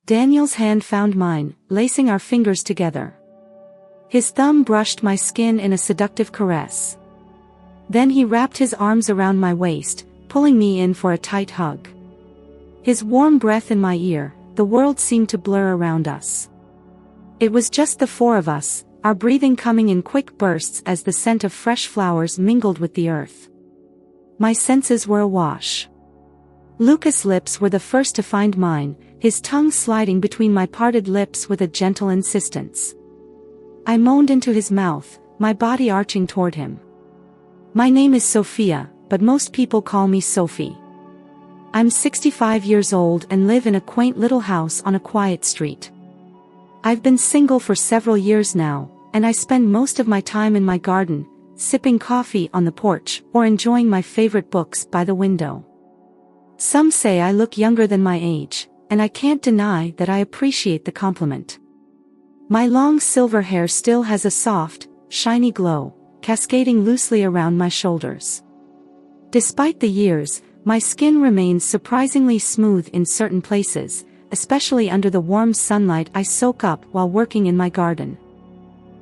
Daniel's hand found mine, lacing our fingers together. His thumb brushed my skin in a seductive caress. Then he wrapped his arms around my waist, pulling me in for a tight hug. His warm breath in my ear, the world seemed to blur around us. It was just the four of us, our breathing coming in quick bursts as the scent of fresh flowers mingled with the earth. My senses were awash. Lucas' lips were the first to find mine, his tongue sliding between my parted lips with a gentle insistence. I moaned into his mouth, my body arching toward him. My name is Sophia, but most people call me Sophie. I'm 65 years old and live in a quaint little house on a quiet street. I've been single for several years now, and I spend most of my time in my garden, sipping coffee on the porch or enjoying my favorite books by the window. Some say I look younger than my age, and I can't deny that I appreciate the compliment. My long silver hair still has a soft, shiny glow, cascading loosely around my shoulders. Despite the years, my skin remains surprisingly smooth in certain places, especially under the warm sunlight I soak up while working in my garden.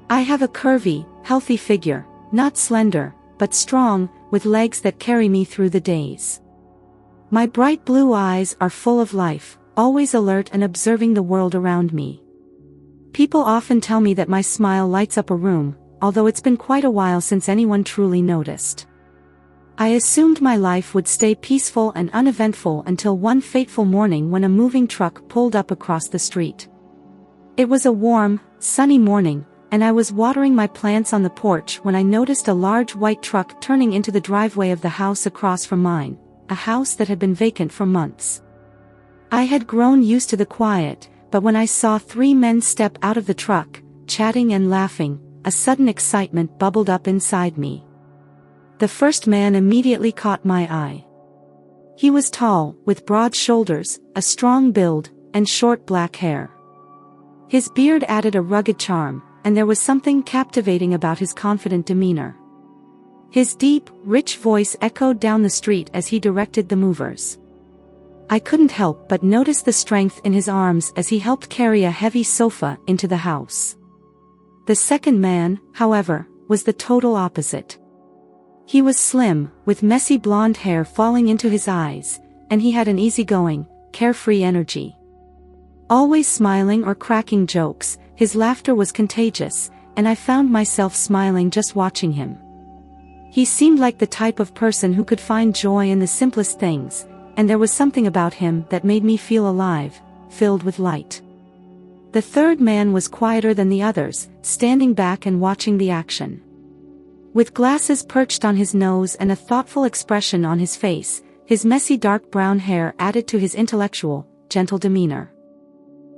I have a curvy, healthy figure, not slender, but strong, with legs that carry me through the days. My bright blue eyes are full of life, always alert and observing the world around me. People often tell me that my smile lights up a room, although it's been quite a while since anyone truly noticed. I assumed my life would stay peaceful and uneventful until one fateful morning when a moving truck pulled up across the street. It was a warm, sunny morning, and I was watering my plants on the porch when I noticed a large white truck turning into the driveway of the house across from mine, a house that had been vacant for months. I had grown used to the quiet, but when I saw three men step out of the truck, chatting and laughing, a sudden excitement bubbled up inside me. The first man immediately caught my eye. He was tall, with broad shoulders, a strong build, and short black hair. His beard added a rugged charm, and there was something captivating about his confident demeanor. His deep, rich voice echoed down the street as he directed the movers. I couldn't help but notice the strength in his arms as he helped carry a heavy sofa into the house. The second man, however, was the total opposite. He was slim, with messy blonde hair falling into his eyes, and he had an easygoing, carefree energy. Always smiling or cracking jokes, his laughter was contagious, and I found myself smiling just watching him. He seemed like the type of person who could find joy in the simplest things, and there was something about him that made me feel alive, filled with light. The third man was quieter than the others, standing back and watching the action. With glasses perched on his nose and a thoughtful expression on his face, his messy dark brown hair added to his intellectual, gentle demeanor.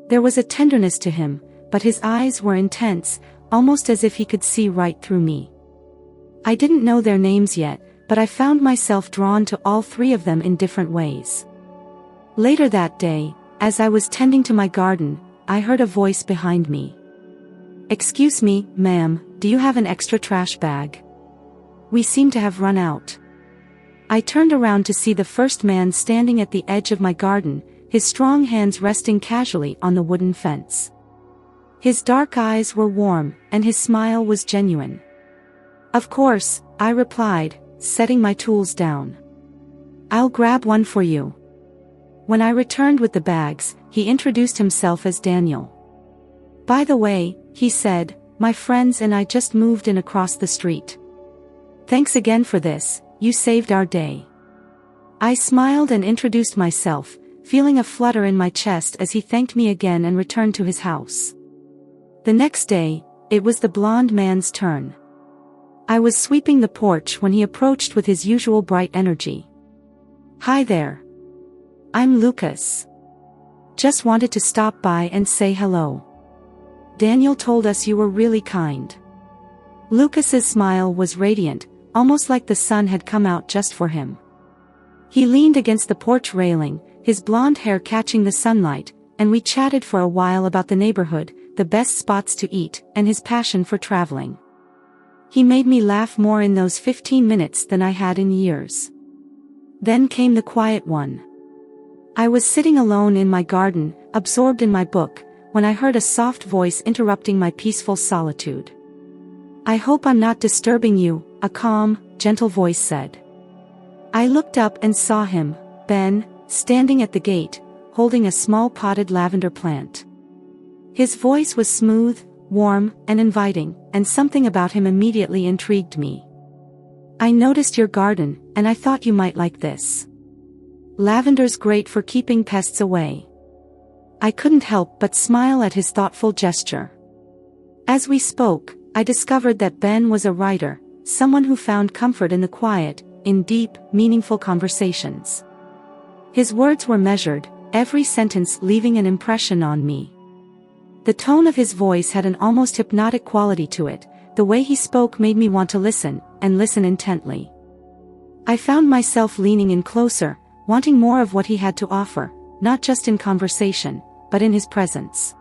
There was a tenderness to him, but his eyes were intense, almost as if he could see right through me. I didn't know their names yet, but I found myself drawn to all three of them in different ways. Later that day, as I was tending to my garden, I heard a voice behind me. "Excuse me, ma'am, do you have an extra trash bag? We seem to have run out." I turned around to see the first man standing at the edge of my garden, his strong hands resting casually on the wooden fence. His dark eyes were warm, and his smile was genuine. "Of course," I replied, setting my tools down. "I'll grab one for you." When I returned with the bags, he introduced himself as Daniel. "By the way," he said, "my friends and I just moved in across the street. Thanks again for this, you saved our day." I smiled and introduced myself, feeling a flutter in my chest as he thanked me again and returned to his house. The next day, it was the blonde man's turn. I was sweeping the porch when he approached with his usual bright energy. "Hi there. I'm Lucas. Just wanted to stop by and say hello. Daniel told us you were really kind." Lucas's smile was radiant, almost like the sun had come out just for him. He leaned against the porch railing, his blonde hair catching the sunlight, and we chatted for a while about the neighborhood, the best spots to eat, and his passion for traveling. He made me laugh more in those 15 minutes than I had in years. Then came the quiet one. I was sitting alone in my garden, absorbed in my book, when I heard a soft voice interrupting my peaceful solitude. "I hope I'm not disturbing you," a calm, gentle voice said. I looked up and saw him, Ben, standing at the gate, holding a small potted lavender plant. His voice was smooth, warm, and inviting, and something about him immediately intrigued me. "I noticed your garden, and I thought you might like this. Lavender's great for keeping pests away." I couldn't help but smile at his thoughtful gesture. As we spoke, I discovered that Ben was a writer, someone who found comfort in the quiet, in deep, meaningful conversations. His words were measured, every sentence leaving an impression on me. The tone of his voice had an almost hypnotic quality to it. The way he spoke made me want to listen, and listen intently. I found myself leaning in closer, wanting more of what he had to offer, not just in conversation, but in his presence.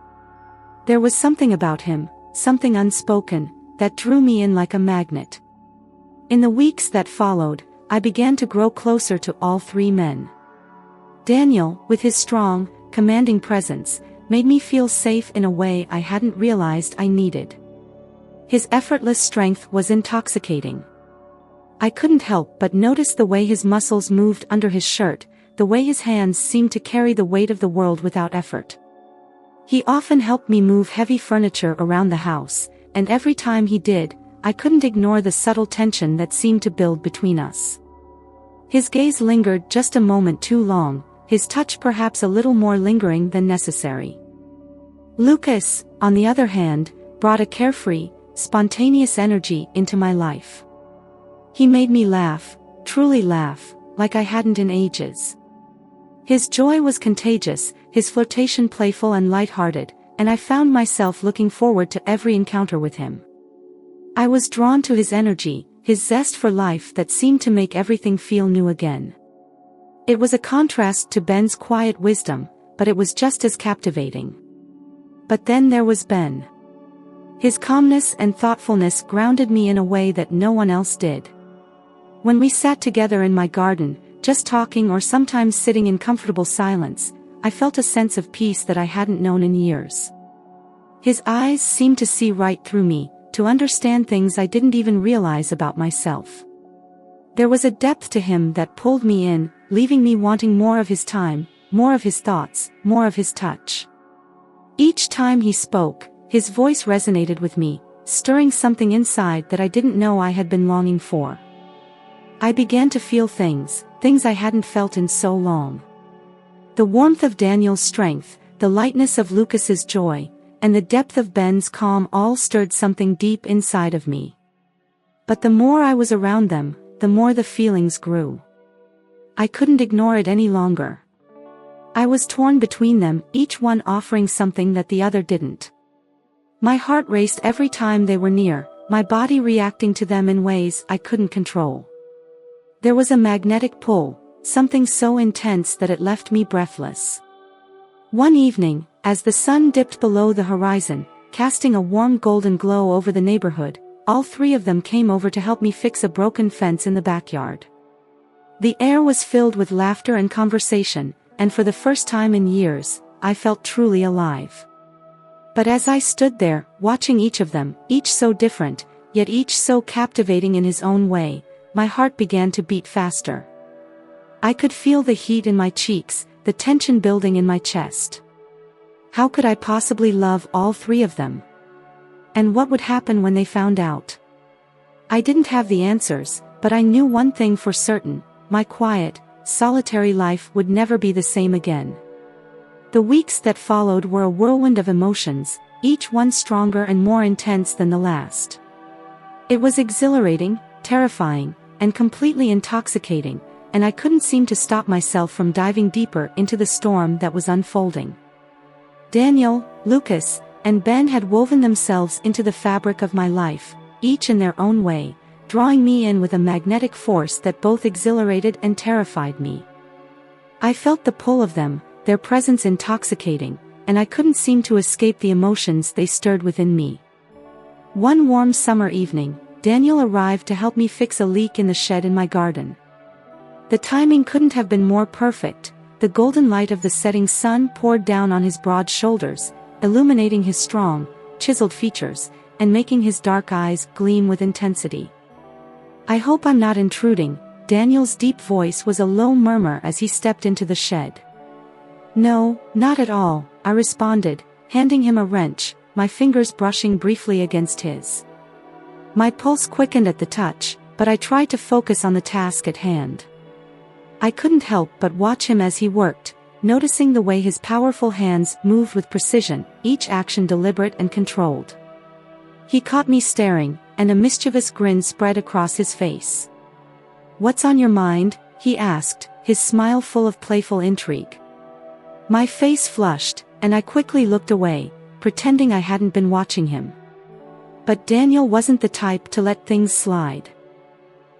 There was something about him, something unspoken, that drew me in like a magnet. In the weeks that followed, I began to grow closer to all three men. Daniel, with his strong, commanding presence, made me feel safe in a way I hadn't realized I needed. His effortless strength was intoxicating. I couldn't help but notice the way his muscles moved under his shirt, the way his hands seemed to carry the weight of the world without effort. He often helped me move heavy furniture around the house, and every time he did, I couldn't ignore the subtle tension that seemed to build between us. His gaze lingered just a moment too long, his touch perhaps a little more lingering than necessary. Lucas, on the other hand, brought a carefree, spontaneous energy into my life. He made me laugh, truly laugh, like I hadn't in ages. His joy was contagious, his flirtation playful and light-hearted, and I found myself looking forward to every encounter with him. I was drawn to his energy, his zest for life that seemed to make everything feel new again. It was a contrast to Ben's quiet wisdom, but it was just as captivating. But then there was Ben. His calmness and thoughtfulness grounded me in a way that no one else did. When we sat together in my garden, just talking or sometimes sitting in comfortable silence, I felt a sense of peace that I hadn't known in years. His eyes seemed to see right through me, to understand things I didn't even realize about myself. There was a depth to him that pulled me in, leaving me wanting more of his time, more of his thoughts, more of his touch. Each time he spoke, his voice resonated with me, stirring something inside that I didn't know I had been longing for. I began to feel things I hadn't felt in so long. The warmth of Daniel's strength, the lightness of Lucas's joy, and the depth of Ben's calm all stirred something deep inside of me. But the more I was around them, the more the feelings grew. I couldn't ignore it any longer. I was torn between them, each one offering something that the other didn't. My heart raced every time they were near, my body reacting to them in ways I couldn't control. There was a magnetic pull, something so intense that it left me breathless. One evening, as the sun dipped below the horizon, casting a warm golden glow over the neighborhood, all three of them came over to help me fix a broken fence in the backyard. The air was filled with laughter and conversation, and for the first time in years, I felt truly alive. But as I stood there, watching each of them, each so different, yet each so captivating in his own way, my heart began to beat faster. I could feel the heat in my cheeks, the tension building in my chest. How could I possibly love all three of them? And what would happen when they found out? I didn't have the answers, but I knew one thing for certain: my quiet, solitary life would never be the same again. The weeks that followed were a whirlwind of emotions, each one stronger and more intense than the last. It was exhilarating, terrifying, and completely intoxicating, and I couldn't seem to stop myself from diving deeper into the storm that was unfolding. Daniel, Lucas, and Ben had woven themselves into the fabric of my life, each in their own way, drawing me in with a magnetic force that both exhilarated and terrified me. I felt the pull of them, their presence intoxicating, and I couldn't seem to escape the emotions they stirred within me. One warm summer evening, Daniel arrived to help me fix a leak in the shed in my garden. The timing couldn't have been more perfect. the golden light of the setting sun poured down on his broad shoulders, illuminating his strong, chiseled features, and making his dark eyes gleam with intensity. "I hope I'm not intruding." Daniel's deep voice was a low murmur as he stepped into the shed. "No, not at all," I responded, handing him a wrench, my fingers brushing briefly against his. My pulse quickened at the touch, but I tried to focus on the task at hand. I couldn't help but watch him as he worked, noticing the way his powerful hands moved with precision, each action deliberate and controlled. He caught me staring, and a mischievous grin spread across his face. "What's on your mind?" he asked, his smile full of playful intrigue. My face flushed, and I quickly looked away, pretending I hadn't been watching him. But Daniel wasn't the type to let things slide.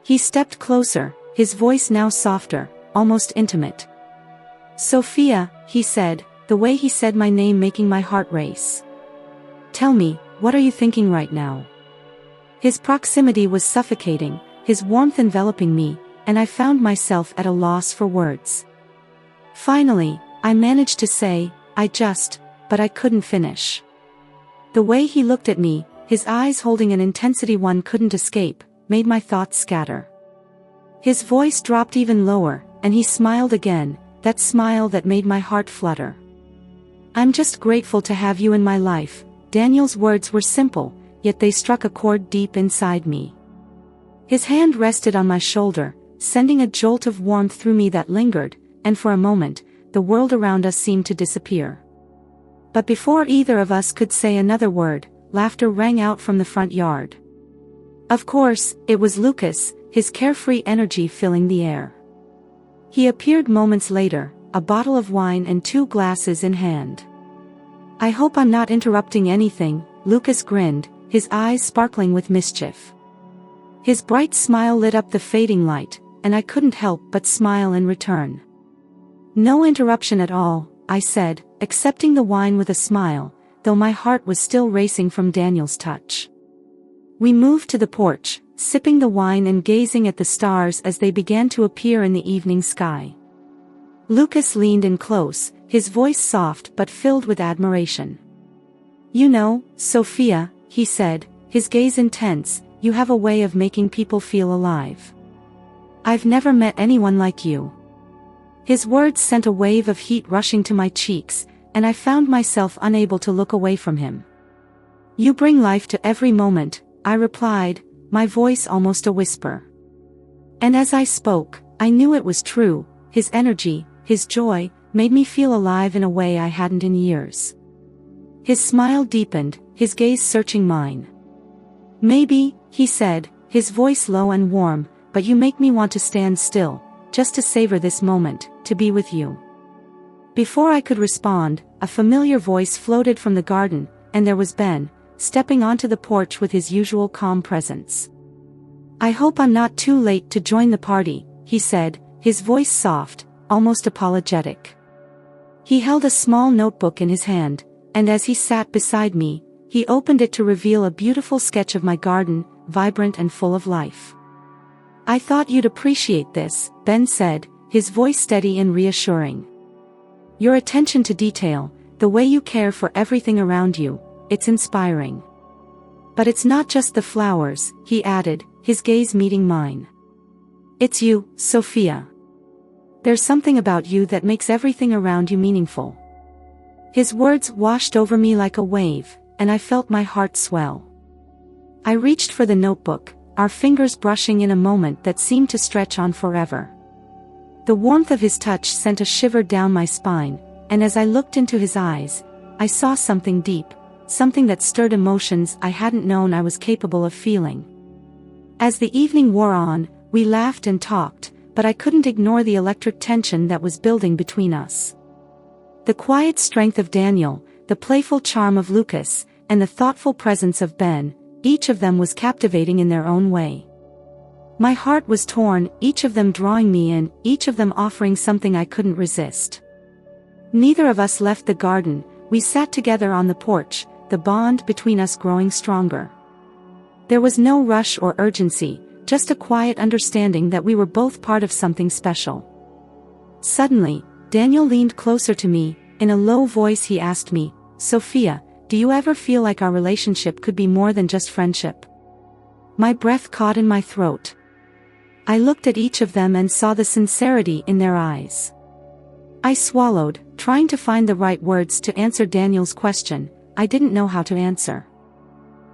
He stepped closer, his voice now softer, almost intimate. "Sophia," he said, the way he said my name making my heart race. "Tell me, what are you thinking right now?" His proximity was suffocating, his warmth enveloping me, and I found myself at a loss for words. Finally, I managed to say, but I couldn't finish. The way he looked at me, his eyes holding an intensity one couldn't escape, made my thoughts scatter. His voice dropped even lower, and he smiled again, that smile that made my heart flutter. "I'm just grateful to have you in my life." Daniel's words were simple, yet they struck a chord deep inside me. His hand rested on my shoulder, sending a jolt of warmth through me that lingered, and for a moment, the world around us seemed to disappear. But before either of us could say another word, laughter rang out from the front yard. Of course, it was Lucas, his carefree energy filling the air. He appeared moments later, a bottle of wine and 2 glasses in hand. "I hope I'm not interrupting anything," Lucas grinned, his eyes sparkling with mischief. His bright smile lit up the fading light, and I couldn't help but smile in return. "No interruption at all," I said, accepting the wine with a smile, though my heart was still racing from Daniel's touch. We moved to the porch, sipping the wine and gazing at the stars as they began to appear in the evening sky. Lucas leaned in close, his voice soft but filled with admiration. "You know, Sophia," he said, his gaze intense, "you have a way of making people feel alive. I've never met anyone like you." His words sent a wave of heat rushing to my cheeks, and I found myself unable to look away from him. "You bring life to every moment," I replied, my voice almost a whisper. And as I spoke, I knew it was true. His energy, his joy, made me feel alive in a way I hadn't in years. His smile deepened, his gaze searching mine. "Maybe," he said, his voice low and warm, "but you make me want to stand still, just to savor this moment, to be with you." Before I could respond, a familiar voice floated from the garden, and there was Ben, stepping onto the porch with his usual calm presence. "I hope I'm not too late to join the party," he said, his voice soft, almost apologetic. He held a small notebook in his hand, and as he sat beside me, he opened it to reveal a beautiful sketch of my garden, vibrant and full of life. "I thought you'd appreciate this," Ben said, his voice steady and reassuring. "Your attention to detail, the way you care for everything around you, it's inspiring. But it's not just the flowers," he added, his gaze meeting mine. "It's you, Sophia. There's something about you that makes everything around you meaningful." His words washed over me like a wave, and I felt my heart swell. I reached for the notebook, our fingers brushing in a moment that seemed to stretch on forever. The warmth of his touch sent a shiver down my spine, and as I looked into his eyes, I saw something deep, something that stirred emotions I hadn't known I was capable of feeling. As the evening wore on, we laughed and talked, but I couldn't ignore the electric tension that was building between us. The quiet strength of Daniel, the playful charm of Lucas, and the thoughtful presence of Ben, each of them was captivating in their own way. My heart was torn, each of them drawing me in, each of them offering something I couldn't resist. Neither of us left the garden, we sat together on the porch, the bond between us growing stronger. There was no rush or urgency, just a quiet understanding that we were both part of something special. Suddenly, Daniel leaned closer to me. In a low voice he asked me, "Sophia, do you ever feel like our relationship could be more than just friendship?" My breath caught in my throat. I looked at each of them and saw the sincerity in their eyes. I swallowed, trying to find the right words to answer Daniel's question. I didn't know how to answer.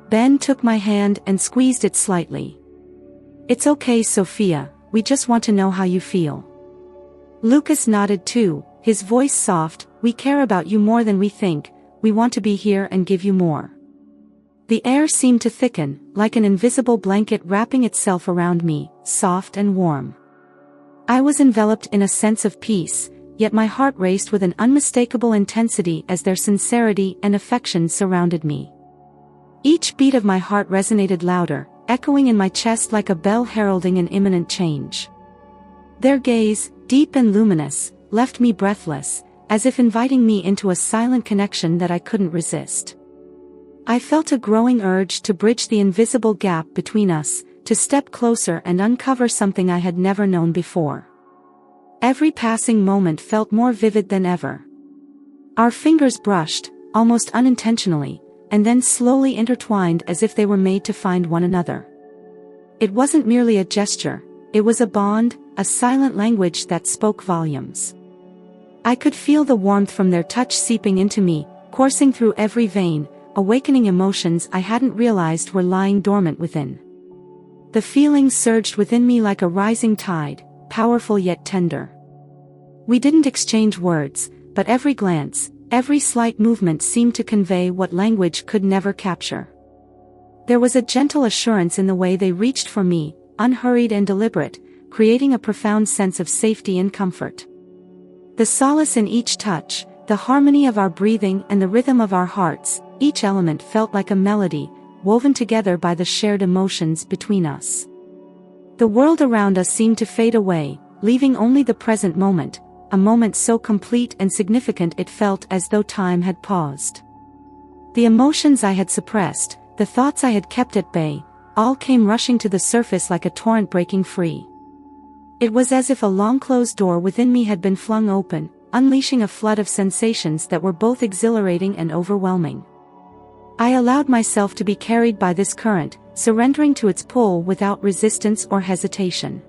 Ben took my hand and squeezed it slightly. "It's okay, Sophia, we just want to know how you feel." Lucas nodded too, his voice soft. "We care about you more than we think, we want to be here and give you more." The air seemed to thicken, like an invisible blanket wrapping itself around me, soft and warm. I was enveloped in a sense of peace, yet my heart raced with an unmistakable intensity as their sincerity and affection surrounded me. Each beat of my heart resonated louder, echoing in my chest like a bell heralding an imminent change. Their gaze, deep and luminous, left me breathless, as if inviting me into a silent connection that I couldn't resist. I felt a growing urge to bridge the invisible gap between us, to step closer and uncover something I had never known before. Every passing moment felt more vivid than ever. Our fingers brushed, almost unintentionally, and then slowly intertwined as if they were made to find one another. It wasn't merely a gesture, it was a bond, a silent language that spoke volumes. I could feel the warmth from their touch seeping into me, coursing through every vein, awakening emotions I hadn't realized were lying dormant within. The feelings surged within me like a rising tide, powerful yet tender. We didn't exchange words, but every glance, every slight movement seemed to convey what language could never capture. There was a gentle assurance in the way they reached for me, unhurried and deliberate, creating a profound sense of safety and comfort. The solace in each touch, the harmony of our breathing and the rhythm of our hearts, each element felt like a melody, woven together by the shared emotions between us. The world around us seemed to fade away, leaving only the present moment, a moment so complete and significant it felt as though time had paused. The emotions I had suppressed, the thoughts I had kept at bay, all came rushing to the surface like a torrent breaking free. It was as if a long-closed door within me had been flung open, unleashing a flood of sensations that were both exhilarating and overwhelming. I allowed myself to be carried by this current, surrendering to its pull without resistance or hesitation.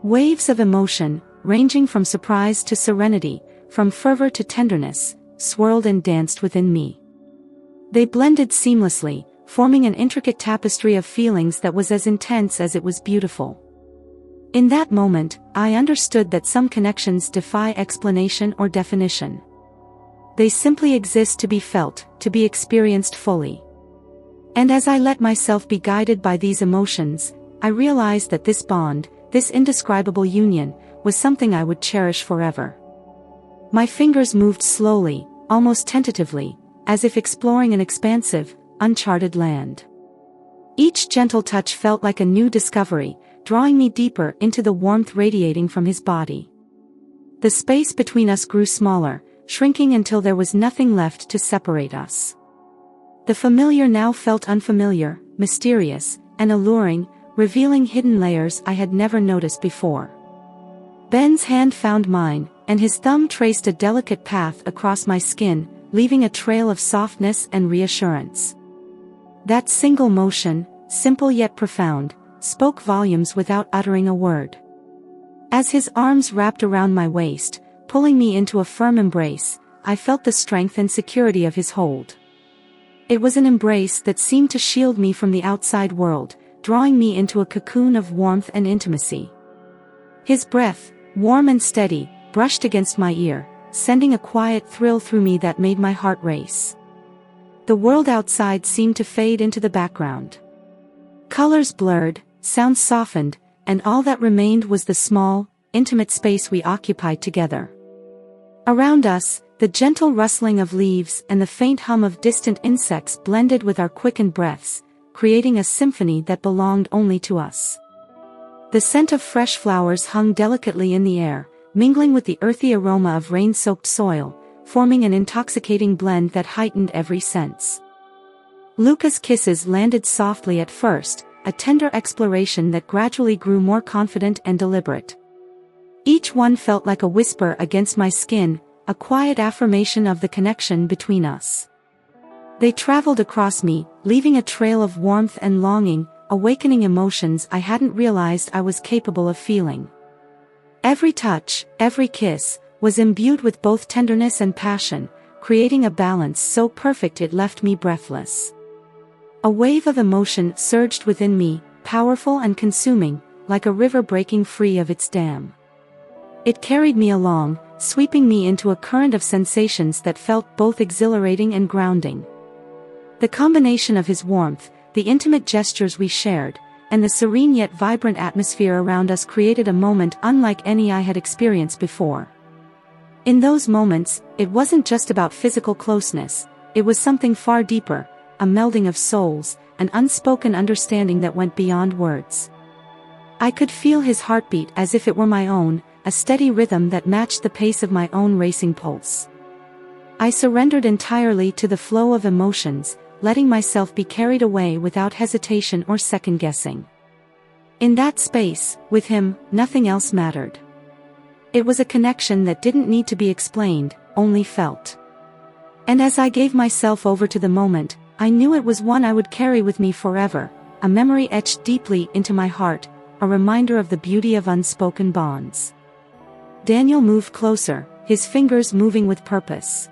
Waves of emotion, ranging from surprise to serenity, from fervor to tenderness, swirled and danced within me. They blended seamlessly, forming an intricate tapestry of feelings that was as intense as it was beautiful. In that moment, I understood that some connections defy explanation or definition. They simply exist to be felt, to be experienced fully. And as I let myself be guided by these emotions, I realized that this bond, this indescribable union, was something I would cherish forever. My fingers moved slowly, almost tentatively, as if exploring an expansive, uncharted land. Each gentle touch felt like a new discovery, drawing me deeper into the warmth radiating from his body. The space between us grew smaller, shrinking until there was nothing left to separate us. The familiar now felt unfamiliar, mysterious, and alluring, revealing hidden layers I had never noticed before. Ben's hand found mine, and his thumb traced a delicate path across my skin, leaving a trail of softness and reassurance. That single motion, simple yet profound, spoke volumes without uttering a word. As his arms wrapped around my waist, pulling me into a firm embrace, I felt the strength and security of his hold. It was an embrace that seemed to shield me from the outside world, drawing me into a cocoon of warmth and intimacy. His breath, warm and steady, brushed against my ear, sending a quiet thrill through me that made my heart race. The world outside seemed to fade into the background. Colors blurred, sounds softened, and all that remained was the small, intimate space we occupied together. Around us, the gentle rustling of leaves and the faint hum of distant insects blended with our quickened breaths, creating a symphony that belonged only to us. The scent of fresh flowers hung delicately in the air, mingling with the earthy aroma of rain-soaked soil, forming an intoxicating blend that heightened every sense. Luca's kisses landed softly at first, a tender exploration that gradually grew more confident and deliberate. Each one felt like a whisper against my skin, a quiet affirmation of the connection between us. They traveled across me, leaving a trail of warmth and longing, awakening emotions I hadn't realized I was capable of feeling. Every touch, every kiss, was imbued with both tenderness and passion, creating a balance so perfect it left me breathless. A wave of emotion surged within me, powerful and consuming, like a river breaking free of its dam. It carried me along, sweeping me into a current of sensations that felt both exhilarating and grounding. The combination of his warmth, the intimate gestures we shared, and the serene yet vibrant atmosphere around us created a moment unlike any I had experienced before. In those moments, it wasn't just about physical closeness, it was something far deeper, a melding of souls, an unspoken understanding that went beyond words. I could feel his heartbeat as if it were my own, a steady rhythm that matched the pace of my own racing pulse. I surrendered entirely to the flow of emotions, letting myself be carried away without hesitation or second-guessing. In that space, with him, nothing else mattered. It was a connection that didn't need to be explained, only felt. And as I gave myself over to the moment, I knew it was one I would carry with me forever, a memory etched deeply into my heart, a reminder of the beauty of unspoken bonds. Daniel moved closer, his fingers moving with purpose.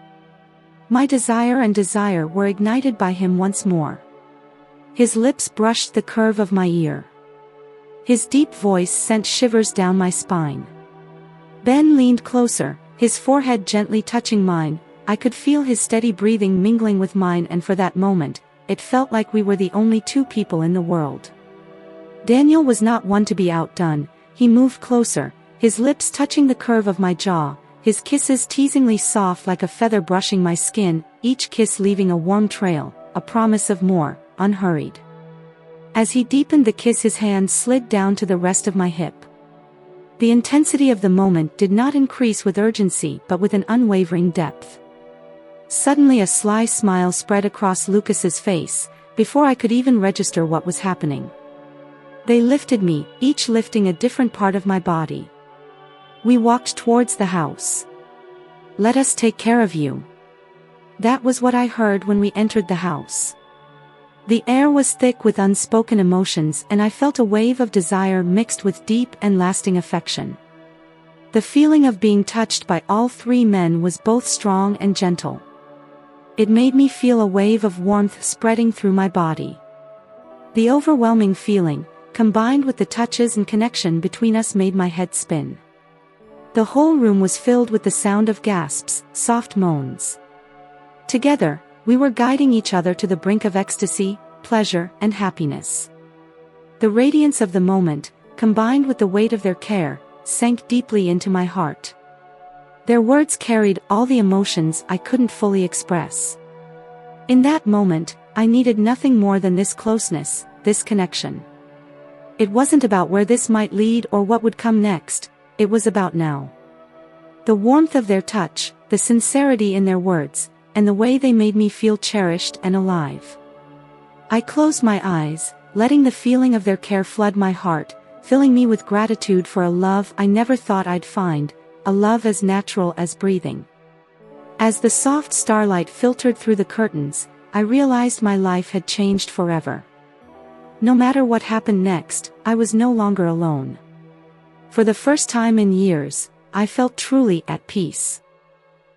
My desire were ignited by him once more. His lips brushed the curve of my ear. His deep voice sent shivers down my spine. Ben leaned closer, his forehead gently touching mine. I could feel his steady breathing mingling with mine, and for that moment, it felt like we were the only two people in the world. Daniel was not one to be outdone. He moved closer, his lips touching the curve of my jaw, his kisses teasingly soft like a feather brushing my skin, each kiss leaving a warm trail, a promise of more, unhurried. As he deepened the kiss, his hand slid down to the rest of my hip. The intensity of the moment did not increase with urgency but with an unwavering depth. Suddenly a sly smile spread across Lucas's face, before I could even register what was happening. They lifted me, each lifting a different part of my body. We walked towards the house. "Let us take care of you." That was what I heard when we entered the house. The air was thick with unspoken emotions, and I felt a wave of desire mixed with deep and lasting affection. The feeling of being touched by all three men was both strong and gentle. It made me feel a wave of warmth spreading through my body. The overwhelming feeling, combined with the touches and connection between us, made my head spin. The whole room was filled with the sound of gasps, soft moans. Together, we were guiding each other to the brink of ecstasy, pleasure, and happiness. The radiance of the moment, combined with the weight of their care, sank deeply into my heart. Their words carried all the emotions I couldn't fully express. In that moment, I needed nothing more than this closeness, this connection. It wasn't about where this might lead or what would come next, it was about now. The warmth of their touch, the sincerity in their words, and the way they made me feel cherished and alive. I closed my eyes, letting the feeling of their care flood my heart, filling me with gratitude for a love I never thought I'd find, a love as natural as breathing. As the soft starlight filtered through the curtains, I realized my life had changed forever. No matter what happened next, I was no longer alone. For the first time in years, I felt truly at peace.